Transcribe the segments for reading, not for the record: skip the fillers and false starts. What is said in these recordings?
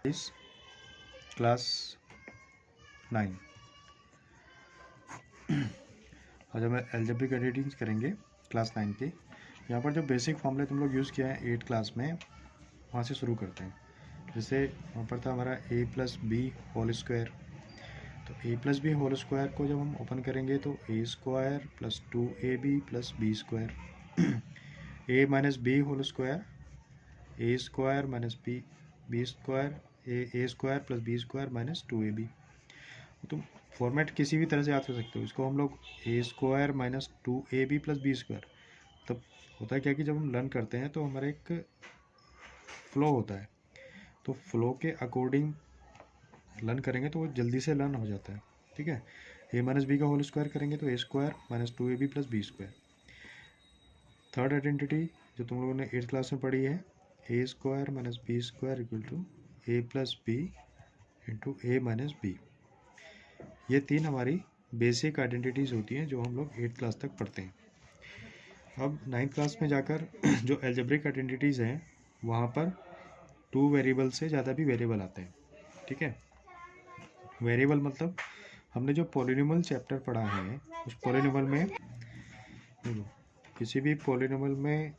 इस क्लास 9 आज हम अलजेब्रिक एडिटिंग करेंगे क्लास 9 की। यहाँ पर जो बेसिक फॉर्मूले तुम लोग यूज़ किया है 8 क्लास में, वहाँ से शुरू करते हैं। जैसे वहाँ पर था हमारा a plus B whole square, तो a plus B whole square को जब हम ओपन करेंगे तो a square plus 2ab plus B square, a minus B whole square, a square minus B square, A square plus B square minus 2ab। तुम format किसी भी तरह से याद कर सकते हो इसको। हम लोग A square minus 2ab plus B square, तब होता है क्या कि जब हम लर्न करते हैं तो हमारा एक फ्लो होता है, तो फ्लो के अकॉर्डिंग लर्न करेंगे तो वो जल्दी से लर्न हो जाता है। ठीक है, ए माइनस बी का होल स्क्वायर करेंगे तो a square minus 2ab plus B square. Third identity जो तुम लोगों ने 8th क्लास में पढ़ी है, a square minus B square equal to a plus b into a minus b. ये तीन हमारी बेसिक आइडेंटिटीज़ होती हैं जो हम लोग 8th क्लास तक पढ़ते हैं। अब 9th क्लास में जाकर जो अलजेब्रिक आइडेंटिटीज़ हैं वहाँ पर 2 वेरिएबल से ज़्यादा भी वेरिएबल आते हैं। ठीक है, वेरिएबल मतलब हमने जो पॉलिनोमियल चैप्टर पढ़ा है उस पॉलिनोमियल में किसी भी पॉलिनोमियल में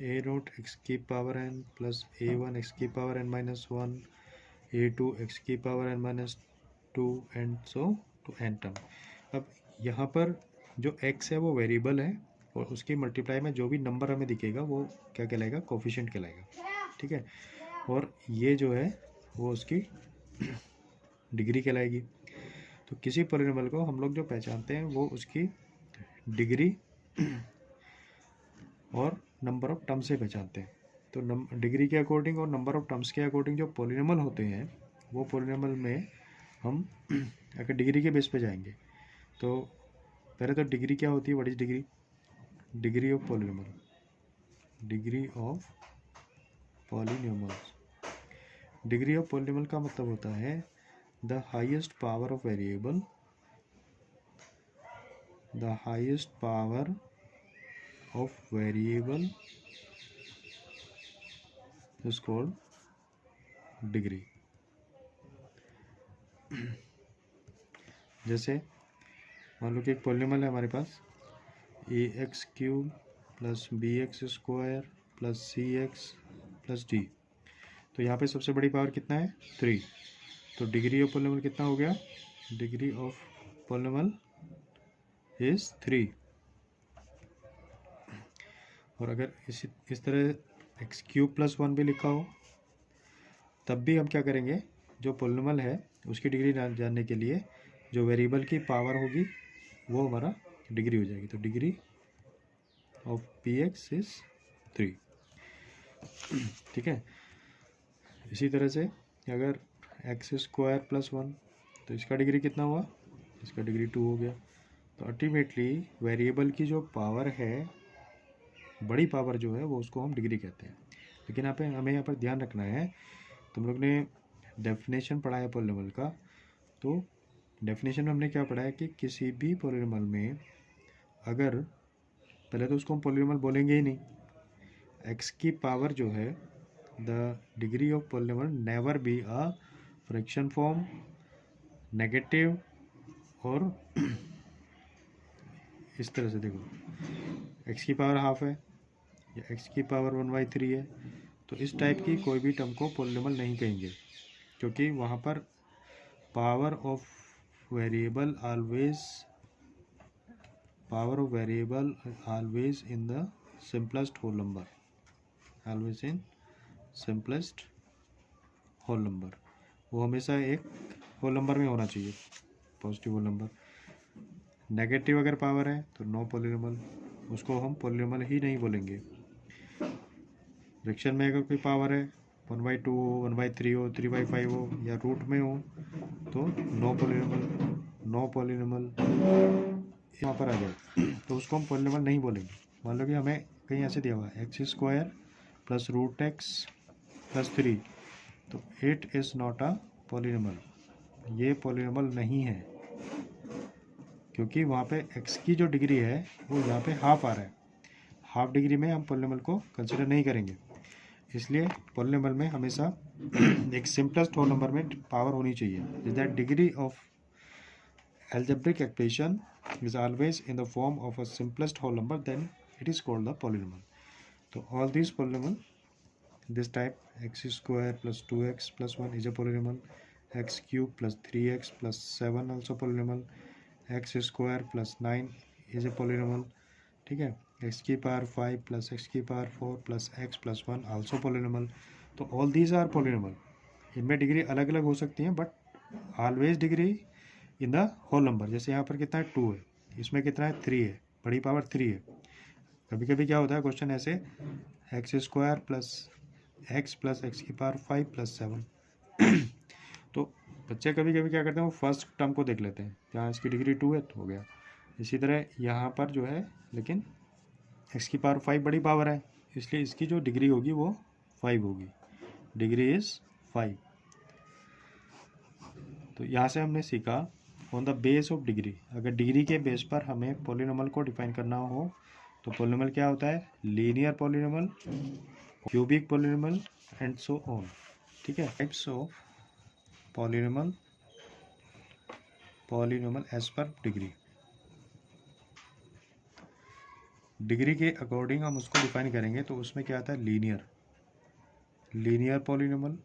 ए नोट एक्स की power n plus a1 x की power n minus 1, a2 x की power n minus 2 and so to n term. अब यहाँ पर जो x है वो वेरिएबल है और उसकी मल्टीप्लाई में जो भी नंबर हमें दिखेगा वो क्या कहलाएगा, कोफिशिएंट कहलाएगा। ठीक है, और ये जो है वो उसकी डिग्री कहलाएगी। तो किसी पॉलिनोमियल को हम लोग जो पहचानते हैं वो उसकी डिग्री और नंबर ऑफ टर्म्स से पहचानते हैं। तो डिग्री के अकॉर्डिंग और नंबर ऑफ टर्म्स के अकॉर्डिंग जो पॉलिनोमियल होते हैं वो पॉलिनोमियल में हम अगर डिग्री के बेस पे जाएंगे तो पहले तो डिग्री क्या होती है, what is degree? Degree of polynomial, degree of polynomials. Degree of polynomial का मतलब होता है the highest power of variable, the highest power of variable is called degree. जैसे मान लो कि एक पॉलिनोमियल है हमारे पास a x cube plus b x square plus c x plus d. तो यहाँ पे सबसे बड़ी पावर कितना है, 3। तो डिग्री ऑफ पॉलिनोमियल कितना हो गया? Degree of polynomial is 3। और अगर इस तरह एक्स क्यूब प्लस 1 भी लिखा हो तब भी हम क्या करेंगे, जो पॉलिनोमियल है उसकी डिग्री जानने के लिए जो वेरिएबल की पावर होगी वो हमारा डिग्री हो जाएगी। तो degree of P x is 3। ठीक है, इसी तरह से अगर एक्स स्क्वायर प्लस 1 तो इसका डिग्री कितना हुआ, इसका डिग्री 2 हो गया। तो अल्टीमेटली वेरिएबल की जो पावर है, बड़ी पावर जो है वो उसको हम डिग्री कहते हैं। लेकिन यहाँ पे हमें यहाँ पर ध्यान रखना है, तुम लोग ने डेफिनेशन पढ़ा है पॉलिनोमियल का, तो डेफिनेशन में हमने क्या पढ़ा है कि किसी भी पॉलिनोमियल में अगर पहले तो उसको हम पॉलिनोमियल बोलेंगे ही नहीं, एक्स की पावर जो है the degree of polynomial never be a fraction form, negative, और इस तरह से देखो एक्स की पावर हाफ है या एक्स की पावर 1/3 है, तो इस टाइप की कोई भी टर्म को पॉलिनोमियल नहीं कहेंगे, क्योंकि वहाँ पर power of variable always in the simplest whole number, always in simplest whole number. वो हमेशा एक होल नंबर में होना चाहिए, पॉजिटिव होल नंबर। नेगेटिव अगर पावर है तो नो पॉलिनोमियल, उसको हम पॉलिनोमियल ही नहीं बोलेंगे। फ्रैक्शन में अगर कोई पावर है 1/2 हो, 1/3 हो, 3/5 हो या रूट में हो तो नो पॉलिनोमियल यहाँ पर आ जाए तो उसको हम पॉलिनोमियल नहीं बोलेंगे। मान लो कि हमें कहीं ऐसे दिया हुआ है X square plus root X plus 3, तो it is not a polynomial, ये पॉलिनोमियल नहीं है, क्योंकि वहाँ पे x की जो डिग्री है वो यहाँ पे हाफ आ रहा है। हाफ डिग्री में हम पॉलिनोमियल को कंसिडर नहीं करेंगे। इसलिए पॉलिनोमियल में हमेशा एक सिंपलेस्ट होल नंबर में पावर होनी चाहिए. Is that degree of algebraic expression is always in the form of a simplest whole number, then it is called the polynomial. So all these polynomial, this type x square plus 2x plus 1 is a polynomial, x cube plus 3x plus 7 also polynomial, x square plus 9 is a polynomial. ठीक है, x की power 5 plus x की power 4 plus x plus 1 also polynomial. तो all these are polynomial. इनमें degree अलग अलग हो सकती हैं but always degree in the whole number. जैसे यहाँ पर कितना है 2 है, इसमें कितना है 3 है, बड़ी पावर 3 है. कभी कभी क्या होता है क्वेश्चन ऐसे एक्स स्क्वायर प्लस एक्स की पावर 5 प्लस 7 तो बच्चे कभी कभी क्या करते हैं वो फर्स्ट टर्म को देख लेते हैं, जहाँ इसकी डिग्री 2 है तो हो गया. इसी तरह यहाँ पर जो है लेकिन x की पावर 5 बड़ी पावर है, इसलिए इसकी जो डिग्री होगी वो 5 होगी. Degree is 5. तो यहाँ से हमने सीखा on the base of degree. अगर डिग्री के बेस पर हमें पॉलिनोमियल को डिफाइन करना हो तो पॉलिनोमियल क्या होता है, linear polynomial, cubic polynomial and so on. ठीक है, types of polynomial as per degree. Degree के अकॉर्डिंग हम उसको डिफाइन करेंगे तो उसमें क्या आता है, लीनियर पॉलिनोमियल.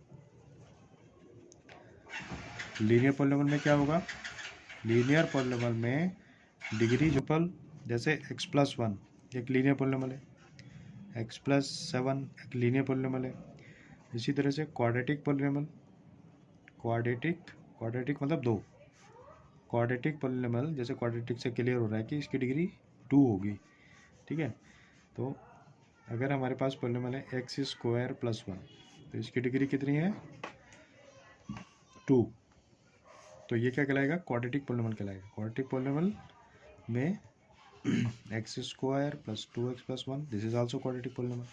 लीनियर पॉलिनोमियल में क्या होगा, लीनियर पॉलिनोमियल में डिग्री ट्रिपल, जैसे x प्लस 1 एक लीनियर पॉलिनोमियल है, x प्लस 7 एक लीनियर पॉलिनोमियल है. इसी तरह से क्वाड्रेटिक पॉलिनोमियल, क्वाड्रेटिक मतलब 2. क्वाड्रेटिक पॉलिनोमियल जैसे क्वाड्रेटिक से क्लियर हो रहा है कि इसकी डिग्री 2 होगी. ठीक है, तो अगर हमारे पास पॉलिनोमियल है एक्स स्क्वायर प्लस 1 तो इसकी डिग्री कितनी है 2. तो ये क्या कहलाएगा, क्वाड्रेटिक पॉलिनोमियल कहलाएगा. क्वाड्रेटिक पॉलिनोमियल में x square plus 2x plus 1 this is also quadratic polynomial.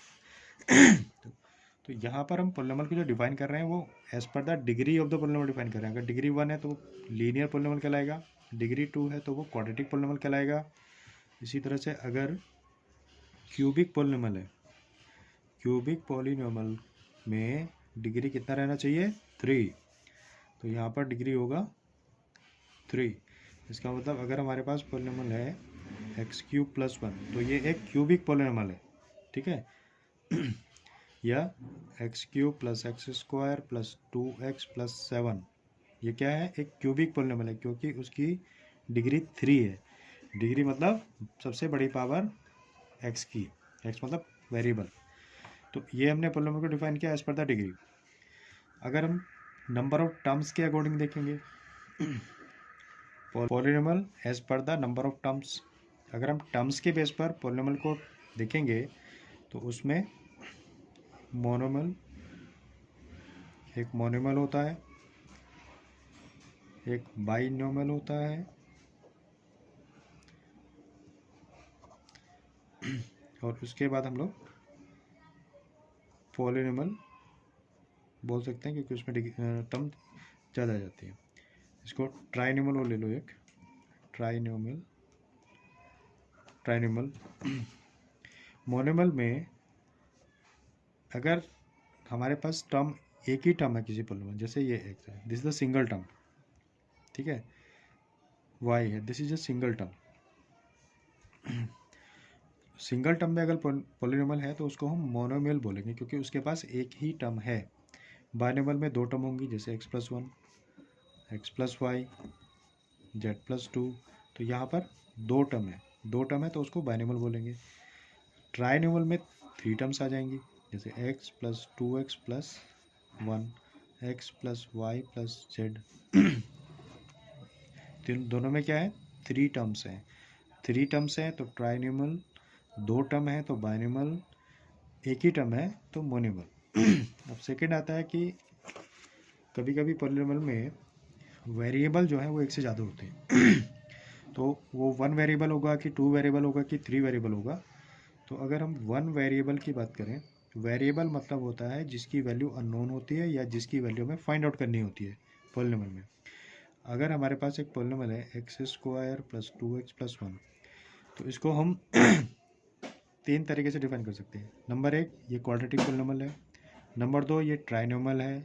तो यहाँ पर हम पॉलिनोमियल को जो डिफाइन कर रहे हैं वो as per the degree of the polynomial define कर रहे हैं. अगर डिग्री 1 है तो लीनियर पॉलिनोमियल कहलाएगा, डिग्री 2 है तो वो क्वाड्रेटिक पॉलिनोमियल कहलाएगा. इसी तरह से अगर क्यूबिक पॉलिनोमियल है, क्यूबिक पॉलिनोमियल में डिग्री कितना रहना चाहिए 3. तो यहाँ पर डिग्री होगा 3. इसका मतलब अगर हमारे पास पॉलिनोमियल है एक्स क्यूब प्लस 1 तो ये एक क्यूबिक पॉलिनोमियल है. ठीक है या x cube plus x square plus 2x plus 7 ये क्या है, एक क्यूबिक पॉलिनोमियल है क्योंकि उसकी डिग्री 3 है. डिग्री मतलब सबसे बड़ी पावर x की, x मतलब वेरिएबल. तो ये हमने पॉलिनोमियल को डिफाइन किया एज पर द डिग्री. अगर हम नंबर ऑफ टर्म्स के अकॉर्डिंग देखेंगे polynomial as per the number of terms. अगर हम टर्म्स के बेस पर पॉलिनोमियल को देखेंगे तो उसमें मोनोमियल, एक मोनोमियल होता है, एक बाइनोमियल होता है और उसके बाद हम लोग पॉलिनोमियल बोल सकते हैं क्योंकि उसमें टर्म ज़्यादा आ जाती है. इसको ट्राइनोमियल ले लो, एक ट्राइनोमियल. मोनोमियल में अगर हमारे पास टर्म एक ही टर्म है किसी पॉलिनोमियल, जैसे ये एक्स है, this is the single term. ठीक है, वाई है, this is a single term. Single term में अगर पॉलिनोमियल है तो उसको हम मोनोमियल बोलेंगे क्योंकि उसके पास एक ही टर्म है. बाइनोमियल में 2 टर्म होंगी जैसे x plus 1, X plus Y, Z plus 2. तो यहाँ पर 2 टर्म है तो उसको बाइनोमियल बोलेंगे. ट्राइनोमियल में 3 टर्म्स आ जाएंगी जैसे x plus 2x plus 1, X plus Y plus Z. दोनों में क्या है 3 टर्म्स हैं. 3 टर्म्स हैं तो ट्राइनोमियल, 2 टर्म है तो बाइनोमियल, एक ही टर्म है तो मोनोमियल. अब सेकंड आता है कि कभी कभी पॉलिनोमियल में वेरिएबल जो है वो एक से ज़्यादा होते हैं. तो वो 1 वेरिएबल होगा कि 2 वेरिएबल होगा कि 3 वेरिएबल होगा. तो अगर हम 1 वेरिएबल की बात करें, वेरिएबल मतलब होता है जिसकी वैल्यू अननोन होती है या जिसकी वैल्यू हमें फाइंड आउट करनी होती है पॉलिनोमियल में. अगर हमारे पास एक पॉलिनोमियल है X square plus 2x plus 1 तो इसको हम 3 तरीके से डिफाइन कर सकते हैं. नंबर 1 ये क्वाड्रेटिक पॉलिनोमियल है. नंबर 2 ये ट्राइनोमल है।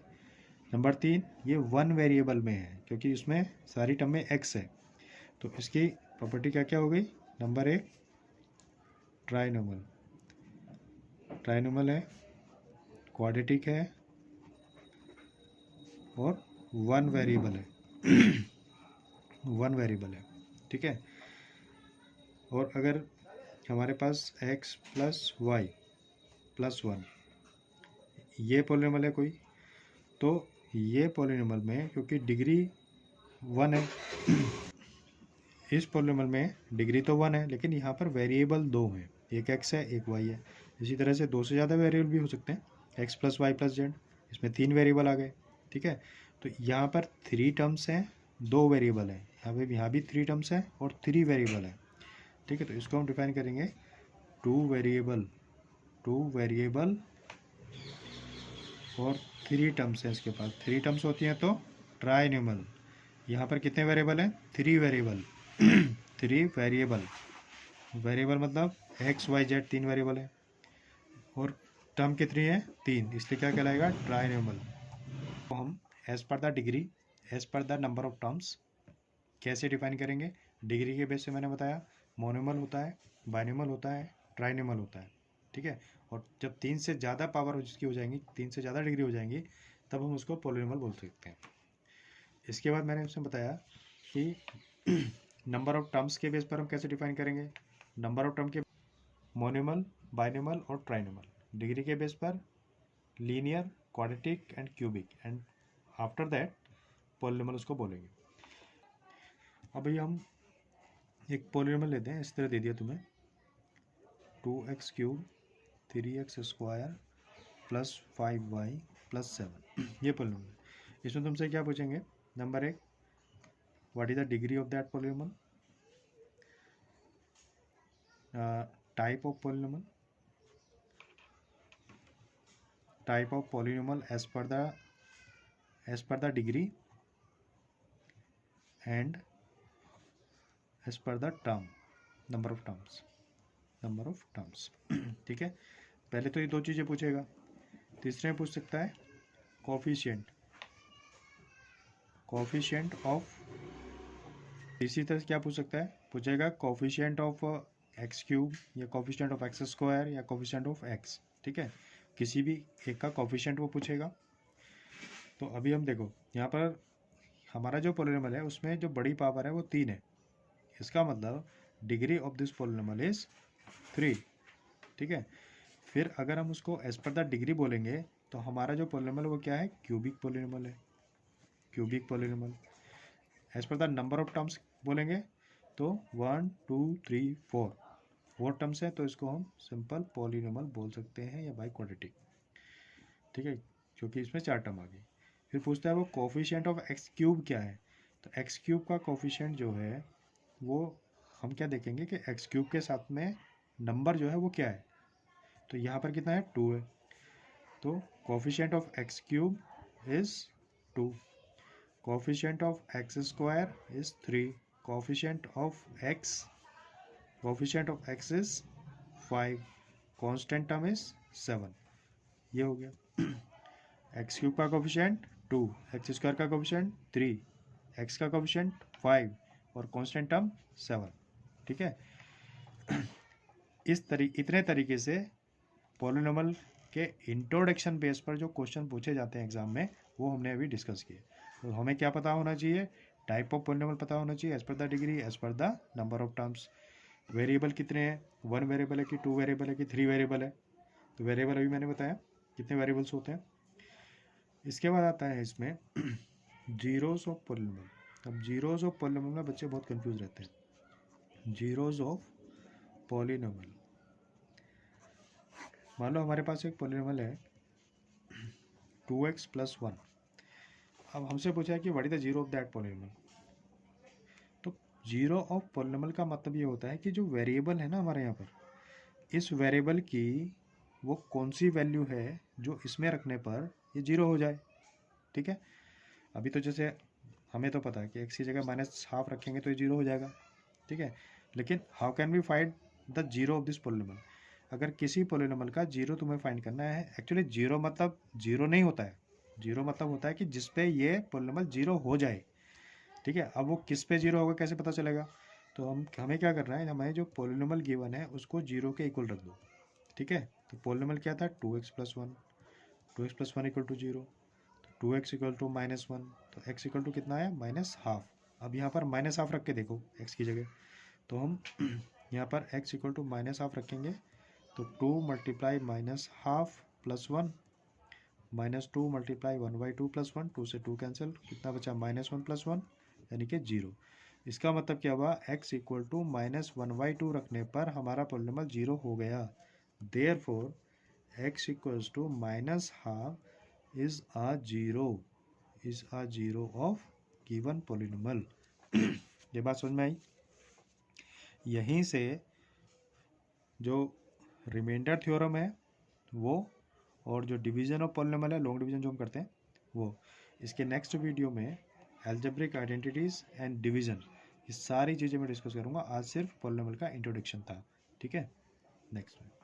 नंबर 3 ये वन वेरिएबल में है क्योंकि इसमें सारी टर्म में x है, तो इसकी प्रॉपर्टी क्या क्या हो गई। नंबर 1 ट्राइनोमल, ट्राइनोमल है, क्वाड्रेटिक है और वन वेरिएबल है वन वेरिएबल है, ठीक है। और अगर हमारे पास x प्लस वाई प्लस 1 ये पॉलिनोमियल है कोई, तो ये पॉलिनोमियल में क्योंकि डिग्री 1 है इस पॉलिनोमियल में डिग्री तो 1 है लेकिन यहाँ पर वेरिएबल 2 हैं, एक x है एक y है। इसी तरह से 2 से ज़्यादा वेरिएबल भी हो सकते हैं, x plus Y plus Z, इसमें 3 वेरिएबल आ गए, ठीक है। तो यहाँ पर 3 टर्म्स हैं, 2 वेरिएबल हैं, यहाँ भी 3 टर्म्स हैं और 3 वेरिएबल हैं, ठीक है। तो इसको हम डिफाइन करेंगे टू वेरिएबल और 3 टर्म्स हैं इसके पास, 3 टर्म्स होती हैं तो ट्राइनोमियल। यहाँ पर कितने वेरिएबल हैं, 3 वेरिएबल 3 वेरिएबल, वेरिएबल मतलब एक्स वाई जेड 3 वेरिएबल है और टर्म कितनी है 3, इसलिए क्या कहलाएगा ट्राइनोमियल। तो हम as per the degree, as per the number of terms कैसे डिफाइन करेंगे। डिग्री के बेस से मैंने बताया मोनोमल होता है, बाइनोमियल होता है, ट्राइनोमियल होता है, ठीक है। और जब 3 से ज़्यादा पावर जिसकी हो जाएंगी, 3 से ज़्यादा डिग्री हो जाएंगी, तब हम उसको पॉलिनोमियल बोल सकते हैं। इसके बाद मैंने उसमें बताया कि नंबर ऑफ टर्म्स के बेस पर हम कैसे डिफाइन करेंगे। नंबर ऑफ टर्म के मोनोमल, बाइनोमल और ट्राइनोमल। डिग्री के बेस पर linear, quadratic and cubic, and after that polynomial उसको बोलेंगे। अब ये हम एक पॉलिनोमियल लेते हैं, इस तरह दे दिया तुम्हें 2x cube 3x square plus 5y plus 7 ये पॉलिनोमियल। इसमें तुमसे क्या पूछेंगे, number 1 what is the degree of that polynomial, type of polynomial, type of polynomial as per the degree and as per the term, number of terms ठीक है। पहले तो ये 2 चीज़ें पूछेगा। तीसरे में पूछ सकता है कोफिशिएंट ऑफ, इसी तरह से क्या पूछ सकता है, पूछेगा कोफिशिएंट ऑफ एक्स क्यूब या कोफिशिएंट ऑफ एक्स स्क्वायर या कोफिशिएंट ऑफ एक्स, ठीक है। किसी भी एक का कोफिशिएंट वो पूछेगा। तो अभी हम देखो यहाँ पर हमारा जो पॉलिनोमियल है उसमें जो बड़ी पावर है वो 3 है, इसका मतलब degree of this polynomial is 3, ठीक है। फिर अगर हम उसको एज पर द डिग्री बोलेंगे तो हमारा जो पॉलिनोमियल वो क्या है, क्यूबिक पॉलिनोमियल है, cubic polynomial. As per the number of terms बोलेंगे तो 1 2 3 4 टर्म्स है, तो इसको हम सिंपल पॉलिनोमियल बोल सकते हैं या बाई क्वाड्रेटिक, ठीक है, क्योंकि इसमें 4 टर्म आ गई। फिर पूछता है वो कोफिशिएंट ऑफ एक्स क्यूब क्या है, तो एक्स क्यूब का कोफिशिएंट जो है वो हम क्या देखेंगे कि एक्स क्यूब के साथ में नंबर जो है वो क्या है, तो यहाँ पर कितना है 2 है, तो coefficient of x cube is 2, coefficient of x square is 3, coefficient of x is 5, constant term is 7। ये हो गया एक्स क्यूब का कोफिशिएंट 2, एक्स स्क्वायर का कोफिशिएंट 3, एक्स का कोफिशिएंट 5 और कांस्टेंट टर्म 7, ठीक है। इतने तरीके से पॉलिनोमियल के इंट्रोडक्शन बेस पर जो क्वेश्चन पूछे जाते हैं एग्जाम में वो हमने अभी डिस्कस किए। तो हमें क्या पता होना चाहिए, टाइप ऑफ पॉलिनोमियल पता होना चाहिए as per the degree, as per the number of terms, variable कितने हैं, 1 वेरिएबल है कि 2 वेरिएबल है कि 3 वेरिएबल है, तो वेरिएबल अभी मैंने बताया कितने वेरिएबल्स होते हैं। इसके बाद आता है इसमें जीरोस ऑफ पॉलिनोमियल। अब जीरोस ऑफ पॉलिनोमियल में बच्चे बहुत कंफ्यूज रहते हैं। जीरोस ऑफ पॉलिनोमियल, मान लो हमारे पास एक पॉलिनोमियल है 2x प्लस 1। अब हमसे पूछा है कि what is the zero of that polynomial. तो जीरो ऑफ पॉलिनोमियल का मतलब ये होता है कि जो वेरिएबल है ना हमारे यहाँ पर, इस वेरिएबल की वो कौन सी वैल्यू है जो इसमें रखने पर ये जीरो हो जाए, ठीक है। अभी तो जैसे हमें तो पता है कि x की जगह -½ रखेंगे तो ये जीरो हो जाएगा, ठीक है। लेकिन how can we find the zero of this polynomial, अगर किसी पॉलिनोमियल का जीरो तुम्हें फाइंड करना है, एक्चुअली जीरो मतलब जीरो नहीं होता है, जीरो मतलब होता है कि जिस पे ये पॉलिनोमियल जीरो हो जाए, ठीक है। अब वो किस पे जीरो होगा कैसे पता चलेगा, तो हमें क्या करना है, हमें जो पॉलिनोमियल गिवन है उसको जीरो के इक्वल रख दो, ठीक है। तो पॉलिनोमियल क्या था, 2x+1, 2x+1 equal to zero, तो 2x इक्वल टू -1, तो x इक्वल टू कितना है, -12। अब यहाँ पर -12 रख के देखो x की जगह, तो हम यहाँ पर x इक्वल टू -12 रखेंगे, तो 2 मल्टीप्लाई -12 + 1, -2 मल्टीप्लाई 1/2 + 1, 2 से 2 कैंसिल, कितना बचा, -1 + 1 यानी कि 0। इसका मतलब क्या हुआ, x इक्वल टू -1/2 रखने पर हमारा पॉलिनोमियल जीरो हो गया। Therefore x equals to -12 is a zero of given polynomial. ये बात समझ में आई। यहीं से जो रिमाइंडर थ्योरम है वो, और जो डिवीजन ऑफ पॉलिनोमियल है, लॉन्ग डिवीजन जो हम करते हैं वो, इसके नेक्स्ट वीडियो में एल्जेब्रिक आइडेंटिटीज एंड डिवीजन, ये सारी चीज़ें मैं डिस्कस करूँगा। आज सिर्फ पॉलिनोमियल का इंट्रोडक्शन था, ठीक है। नेक्स्ट में